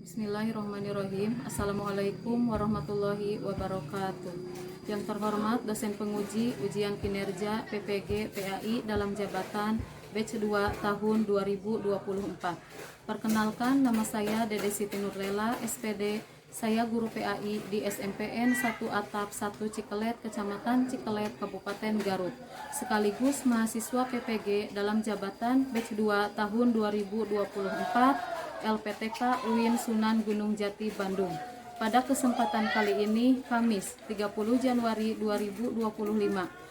Bismillahirrahmanirrahim. Assalamualaikum warahmatullahi wabarakatuh. Yang terhormat dosen penguji ujian kinerja PPG PAI dalam jabatan batch 2 tahun 2024. Perkenalkan, nama saya Dede Siti Nurlela, SPD. Saya guru PAI di SMPN 1 Atap 1 Cikelet, Kecamatan Cikelet, Kabupaten Garut. Sekaligus mahasiswa PPG dalam jabatan batch 2 tahun 2024 LPTK UIN Sunan Gunung Jati, Bandung. Pada kesempatan kali ini, Kamis 30 Januari 2025,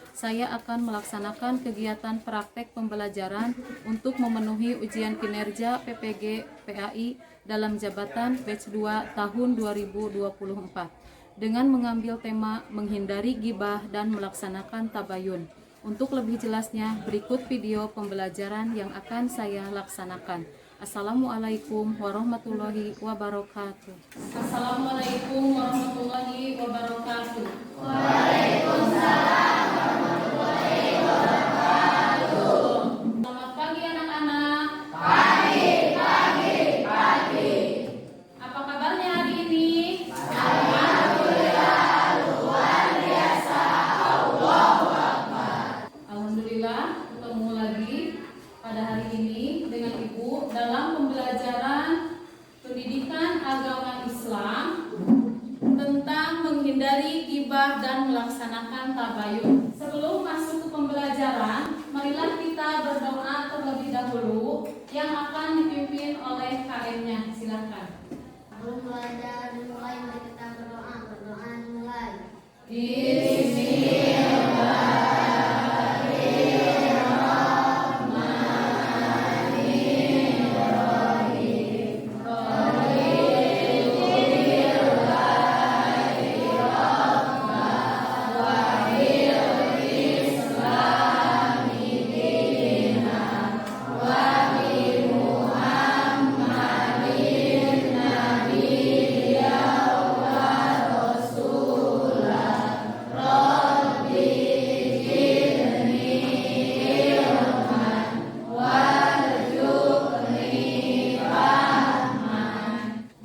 saya akan melaksanakan kegiatan praktek pembelajaran untuk memenuhi ujian kinerja PPG PAI dalam jabatan batch 2 tahun 2024 dengan mengambil tema menghindari gibah dan melaksanakan tabayun. Untuk lebih jelasnya, berikut video pembelajaran yang akan saya laksanakan. Assalamualaikum warahmatullahi wabarakatuh. Assalamualaikum warahmatullahi wabarakatuh. Waalaikumsalam warahmatullahi wabarakatuh. Selamat pagi anak-anak. Pagi. Apa kabarnya hari ini? Alhamdulillah, luar biasa. Allahu Akbar. Alhamdulillah, ketemu lagi pada hari ini dengan Ibu dalam pembelajaran pendidikan agama Islam tentang menghindari gibah dan melaksanakan tabayun. Sebelum masuk ke pembelajaran, marilah kita berdoa terlebih dahulu yang akan dipimpin oleh KM-nya. Silakan. Sebelum belajar dimulai, mari kita berdoa. Berdoa dimulai.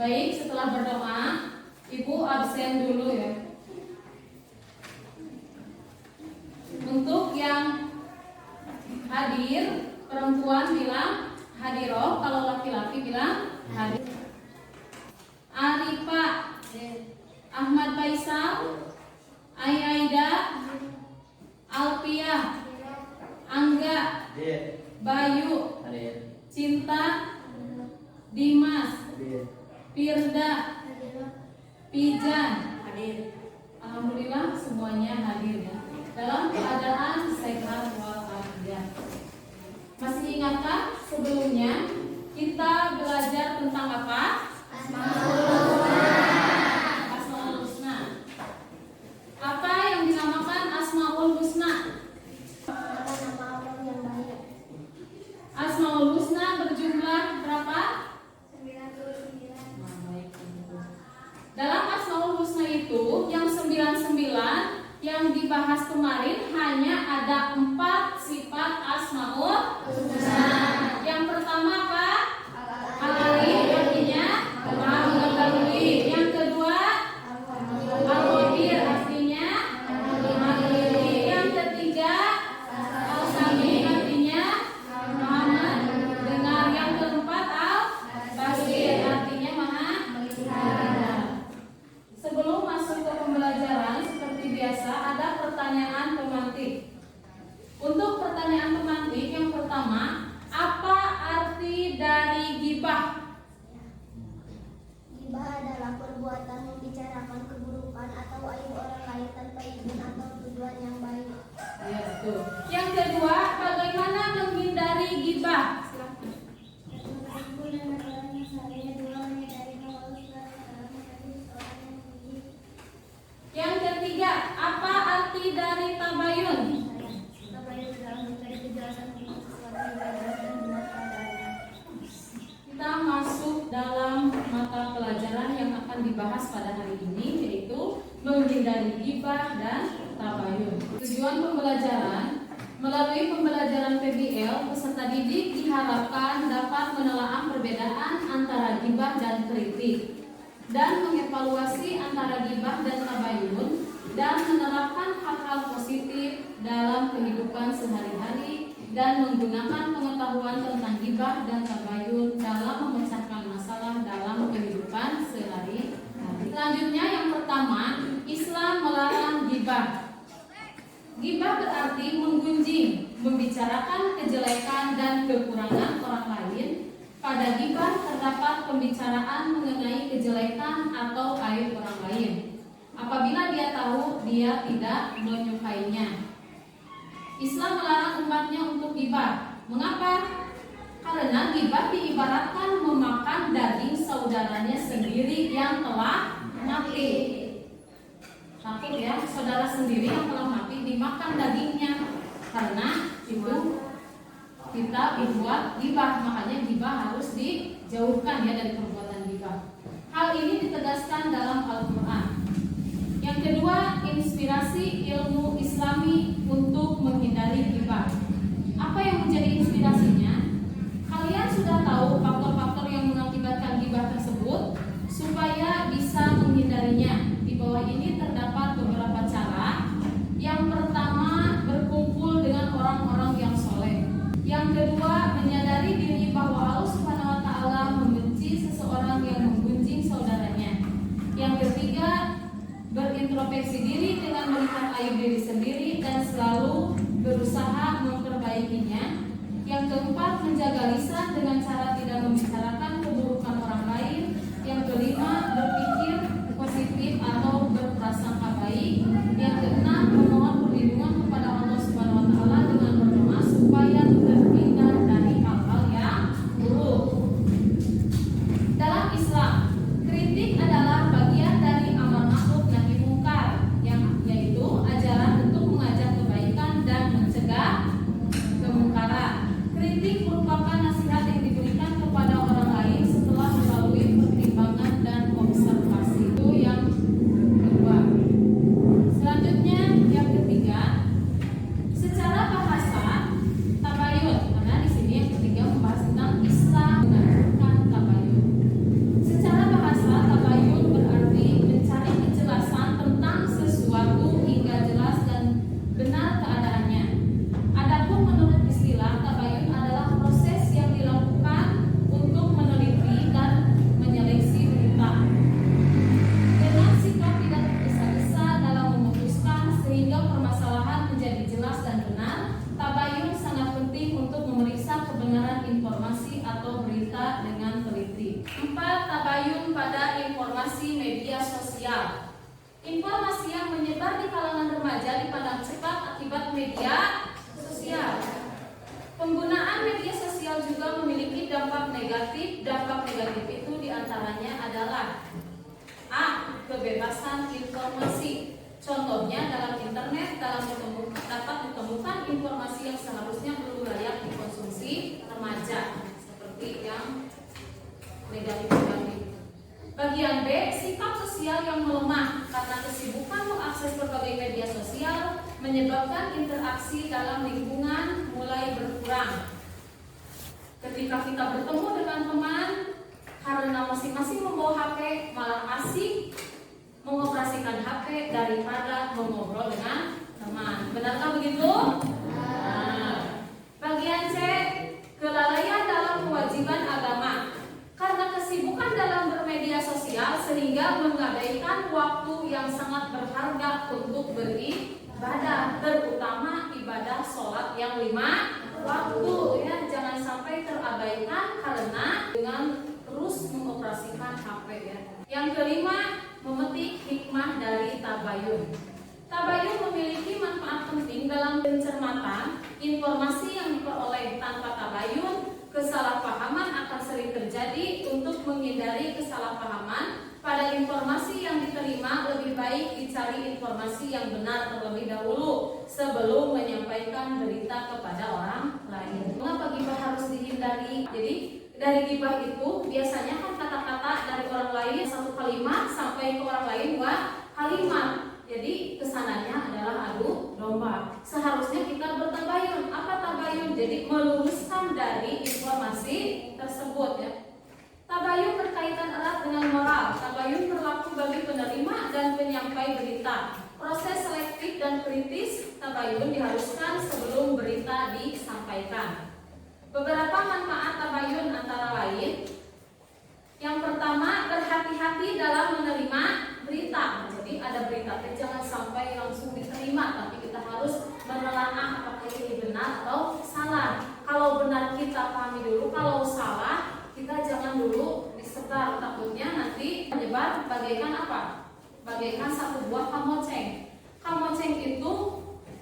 Baik, setelah berdoa, Ibu absen dulu ya. Untuk yang hadir, perempuan bilang hadiroh, kalau laki-laki bilang hadir. Arifa, Ahmad Faisal, Aida, Alpia, Angga, Bayu, Cinta, Dimas, Firda, Pijan hadir. Alhamdulillah semuanya hadir ya. Dalam keadaan sehat walafiat. Masih ingatkah sebelumnya kita belajar tentang apa? Asmaul Husna. Apa yang dinamakan Asmaul Husna? Nama Allah yang baik. Asmaul Husna berjumlah berapa? 99. Dalam Asmaul Husna itu yang 99 yang dibahas kemarin hanya ada 4 sifat Asmaul Husna. Yang pertama apa? Al-Alim, artinya Maha mengetahui. Yang kedua Al-Khabir, artinya Maha meneliti. Yang ketiga Al-Sami, artinya Maha mendengar. Yang keempat Al-Basir, artinya Maha melihat. Sebelum masuk ke pembelajaran, seperti biasa ada pertanyaan pemantik. Untuk pertanyaan pemantik yang pertama, apa arti dari gibah? Gibah adalah perbuatan membicarakan keburukan atau aib orang lain tanpa izin atau tujuan yang baik. Ya, betul. Yang kedua, bagaimana menghindari gibah? Yang ketiga, apa arti dari tabayun? Kita masuk dalam mata pelajaran yang akan dibahas pada hari ini, yaitu menghindari gibah dan tabayun. Tujuan pembelajaran: melalui pembelajaran PBL, peserta didik diharapkan dapat menelaah perbedaan antara gibah dan kritik teliti dan mengevaluasi antara gibah dan tabayun dan menerapkan hal-hal positif dalam kehidupan sehari-hari dan menggunakan pengetahuan tentang gibah dan tabayun dalam memecahkan masalah dalam kehidupan sehari-hari. Selanjutnya yang pertama, Islam melarang gibah. Gibah berarti menggunjing, membicarakan kejelekan dan kekurangan orang lain. Pada gibah terdapat pembicaraan mengenai kejelekan atau aib orang lain apabila dia tahu dia tidak menyukainya. Islam melarang umatnya untuk gibah. Mengapa? Karena gibah diibaratkan memakan daging saudaranya sendiri yang telah mati. Takut ya, saudara sendiri yang telah mati dimakan dagingnya. Karena itu kita berbuat gibah, makanya gibah harus dijauhkan ya dari perbuatan gibah. Hal ini ditegaskan dalam Al-Quran. Yang kedua, inspirasi ilmu Islami untuk menghindari gibah. Apa yang menjadi inspirasinya? Kalian sudah tahu faktor-faktor yang mengakibatkan gibah tersebut. Supaya bisa menghindarinya, di bawah ini terdapat beberapa cara. Yang pertama, berkumpul dengan orang-orang yang soleh. Yang kedua, menyadari diri bahwa Allah Subhanahu wa Ta'ala membenci seseorang yang menggunjing saudaranya. Yang ketiga, berintrospeksi diri dengan melihat aib diri sendiri dan selalu berusaha memperbaikinya. Yang keempat, menjaga lisan dengan cara tidak membicarakan keburukan orang lain. Yang kelima, berpikir positif atau berprasangka baik. Yang keenam, memohon perlindungan kepada Allah Subhanahu wa Ta'ala dengan berdoa supaya terhindar dari hal-hal yang buruk. Dalam Islam, kritik adalah bagian dari amar ma'ruf nahi mungkar, yang yaitu ajaran untuk mengajak kebaikan dan mencegah kemungkaran. Kritik merupakan nasihat yang diberikan kepada orang lain setelah melalui pertimbangan dan observasi. Itu yang kedua. Selanjutnya yang ketiga, secara bahasa tabayun. Karena di sini yang ketiga membahas tentang Islam menggunakan tabayun. Secara bahasa tabayun berarti mencari kejelasan tentang sesuatu hingga jelas dan benar keadaannya. Adapun menurut istilah tabayun adalah proses yang dilakukan untuk meneliti dan menyeleksi berita dengan sikap tidak tergesa-gesa dalam memutuskan sehingga permasalahan menjadi jelas dan benar. Tabayun sangat penting untuk memeriksa kebenaran informasi atau berita dengan teliti. 4. Tabayun pada informasi media sosial. Informasi yang menyebar di kalangan remaja dipandang cepat akibat media sosial. Penggunaan media sosial juga memiliki dampak negatif. Dampak negatif itu diantaranya adalah A. Kebebasan informasi. Contohnya dalam internet dapat ditemukan informasi yang seharusnya belum layak dikonsumsi remaja, seperti yang negatif-negatif. Bagian B. Sikap sosial yang melemah karena kesibukan mengakses berbagai media sosial menyebabkan interaksi dalam lingkungan mulai berkurang. Ketika kita bertemu dengan teman, karena masing-masing membawa HP, malah asik mengoperasikan HP daripada mengobrol dengan teman. Benarkah begitu? Nah. Bagian C. Kelalaian dalam kewajiban agama. Karena kesibukan dalam bermedia sosial sehingga mengabaikan waktu yang sangat berharga untuk beribadah, terutama ibadah sholat yang 5 waktu ya, jangan sampai terabaikan karena dengan terus mengoperasikan HP ya. Yang kelima, memetik hikmah dari tabayun. Tabayun memiliki manfaat penting dalam pencermatan informasi yang diperoleh. Tanpa tabayun, kesalahpahaman akan sering terjadi. Untuk menghindari kesalahpahaman pada informasi yang diterima, lebih baik dicari informasi yang benar terlebih dahulu sebelum menyampaikan berita kepada orang lain. Mengapa gibah harus dihindari? Jadi dari gibah itu biasanya kan kata-kata dari orang lain, satu kalimat sampai ke orang lain 2 kalimat. Jadi kesananya adalah adu domba. Seharusnya kita bertabayun. Apa tabayun? Jadi meluruskan dari informasi tersebut ya. Tabayun berkaitan erat dengan bagaikan apa? Bagaikan satu buah kamoceng. Kamoceng itu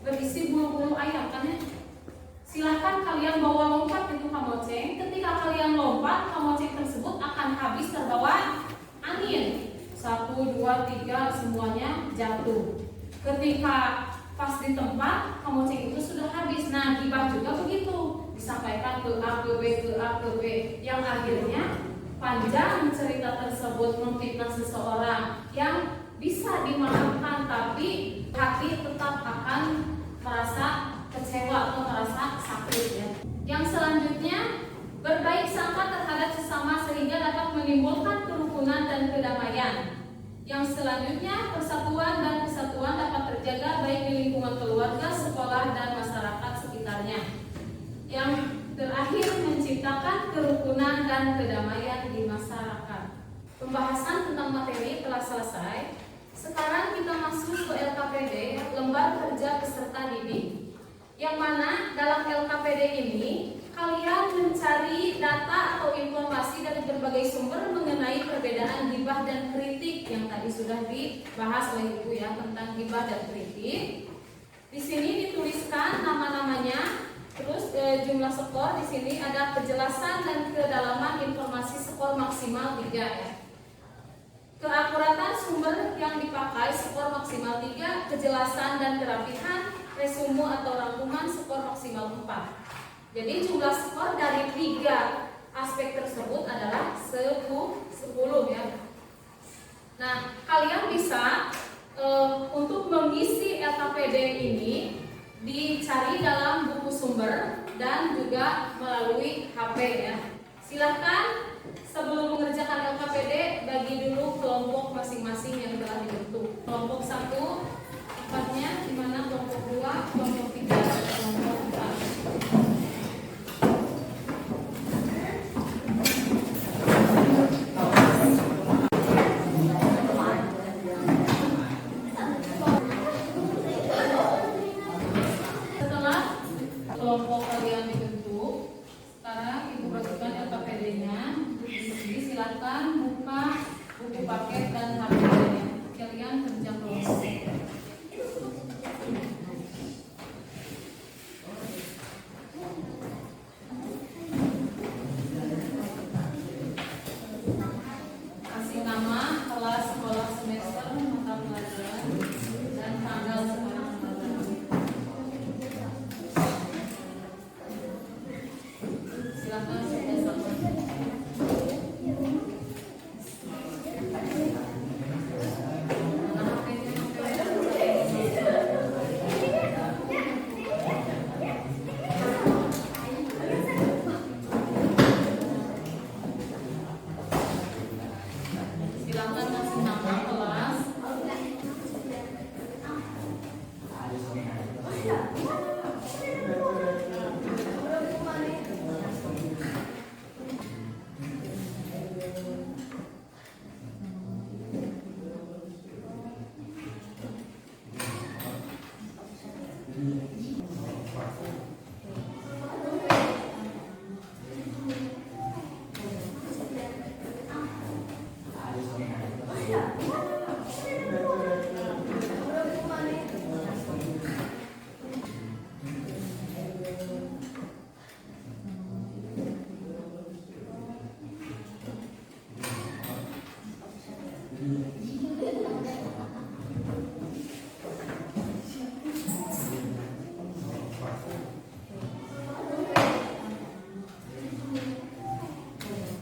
berisi bulu-bulu ayam kan ya? Silahkan kalian bawa lompat itu kamoceng. Ketika kalian lompat, kamoceng tersebut akan habis terbawa angin. 1, 2, 3 semuanya jatuh. Ketika pas di tempat, kamoceng itu sudah habis. Nah, gibah juga begitu. Disampaikan ke A, ke B, ke A, ke B. Yang akhirnya panjang cerita tersebut memfitnah seseorang yang bisa dimaafkan, tapi hati tetap akan merasa kecewa atau merasa sakit ya. Yang selanjutnya, berbaik sangka terhadap sesama sehingga dapat menimbulkan kerukunan dan kedamaian. Yang selanjutnya, persatuan dan kesatuan dapat terjaga baik di lingkungan keluarga, sekolah, dan masyarakat sekitarnya. Yang terakhir, menciptakan kerukunan dan kedamaian di masyarakat. Pembahasan tentang materi telah selesai. Sekarang kita masuk ke LKPD, lembar kerja peserta didik. Yang mana dalam LKPD ini kalian mencari data atau informasi dari berbagai sumber mengenai perbedaan gibah dan kritik yang tadi sudah dibahas oleh Ibu ya, tentang gibah dan kritik. Di sini dituliskan nama-namanya, terus jumlah skor. Di sini ada kejelasan dan kedalaman informasi, skor maksimal 3 ya. Keakuratan sumber yang dipakai, skor maksimal 3, kejelasan dan kerapihan resume atau rangkuman, skor maksimal 4. Jadi jumlah skor dari 3 aspek tersebut adalah 10 ya. Nah, kalian bisa untuk mengisi LKPD ini dicari dalam buku sumber dan juga melalui HP ya. Silahkan sebelum mengerjakan LKPD bagi dulu kelompok masing-masing yang telah dibentuk. Kelompok 1 tempatnya di mana, kelompok 2, kelompok 3, kelompok 4. Setelah kelompok kalian dibentuk, sekarang Ibu bagikan LKPD-nya. Jadi silakan buka buku paket dan HP-nya. Kalian kerja kelompok. Kasih nama, kelas, sekolah, semester, mata pelajaran, dan tanggal sekarang pelajaran. Silakan sudah selesai. Silakan kasih nama, kelas.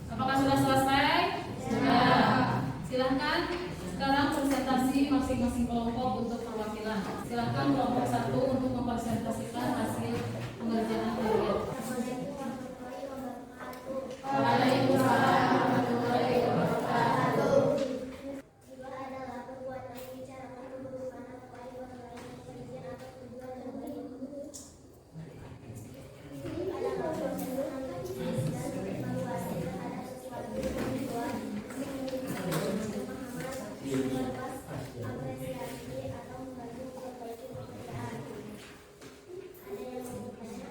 Apakah sudah selesai? Sudah. Silahkan sekarang presentasi masing-masing kelompok untuk perwakilan. Silahkan kelompok 1 untuk mempresentasikan hasil pengerjaan kalian. Waalaikumsalam warahmatullahi wabarakatuh. Gibah adalah perbuatan membicarakan keburukan atau aib orang lain dengan penyajian atau tujuan yang baik. Kritik adalah proses menganalisis dan mengevaluasi terhadap sesuatu yang dibuat pemahaman, melepas apresiasi atau membantu memperbaiki pekerjaan. Ada yang mau bertanya?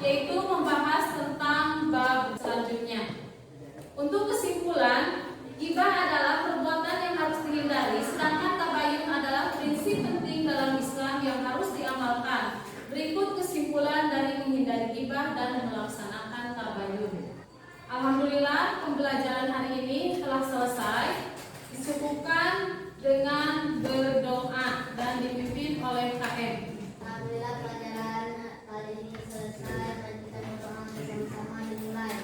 yaitu membahas tentang bab selanjutnya. Untuk kesimpulan, ghibah adalah perbuatan yang harus dihindari, sedangkan tabayun adalah prinsip penting dalam Islam yang harus diamalkan. Berikut kesimpulan dari menghindari ghibah dan melaksanakan tabayun. Alhamdulillah, pembelajaran hari ini telah selesai. Disukupkan dengan berdoa dan dipimpin oleh KM. Alhamdulillah pelajaran kali ini selesai. Mari kita berdoa bersama-sama dimulai.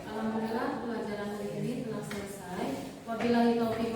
Alhamdulillah pelajaran hari ini telah selesai. Wabillahi taufiq